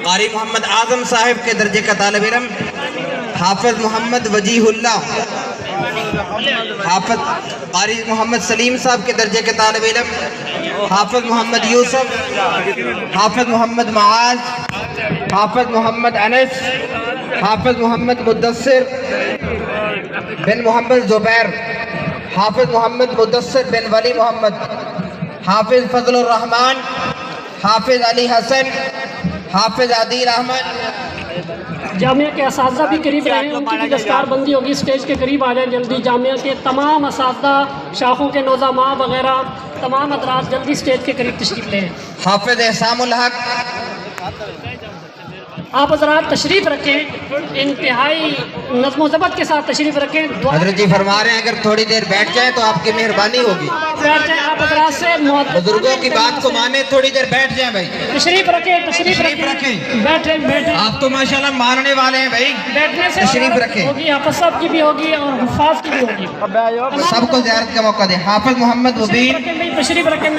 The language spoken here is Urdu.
قاری محمد اعظم صاحب کے درجے کا طالب علم حافظ محمد وجیہ اللہ، حافظ قاری محمد سلیم صاحب کے درجے کے طالب علم حافظ محمد یوسف، حافظ محمد معاذ، حافظ محمد انس، حافظ محمد مدثر بن محمد زبیر، حافظ محمد مدثر بن ولی محمد، حافظ فضل الرحمن، حافظ علی حسن، حافظ عادل احمد۔ جامعہ کے اساتذہ بھی قریب رہے ہیں، ان کی بھی دستار بندی ہوگی، اسٹیج کے قریب آ جائیں جلدی۔ جامعہ کے تمام اساتذہ، شاخوں کے نظماء وغیرہ تمام حضرات جلدی اسٹیج کے قریب تشریف لیں۔ حافظ احسام الحق، آپ حضرات تشریف رکھیں، انتہائی نظم و ضبط کے ساتھ تشریف رکھیں۔ حضرت جی فرما رہے ہیں اگر تھوڑی دیر بیٹھ جائیں تو آپ کی مہربانی ہوگی۔ بیٹھ جائیں آپ حضرات سے بزرگوں کی بات کو مانیں، تھوڑی دیر بیٹھ جائیں بھائی، تشریف رکھیں، تشریف رکھیں، بیٹھیں بیٹھیں۔ آپ تو ماشاءاللہ ماننے والے ہیں بھائی، بیٹھنے سے تشریف رکھیں، ہوگی، حافظ صاحب کی بھی ہوگی اور حفاظ کی بھی ہوگی۔ سب کو زیارت کا موقع دیں۔ حافظ محمد مبین، تشریف رکھیں بھائی، تشریف رکھیں۔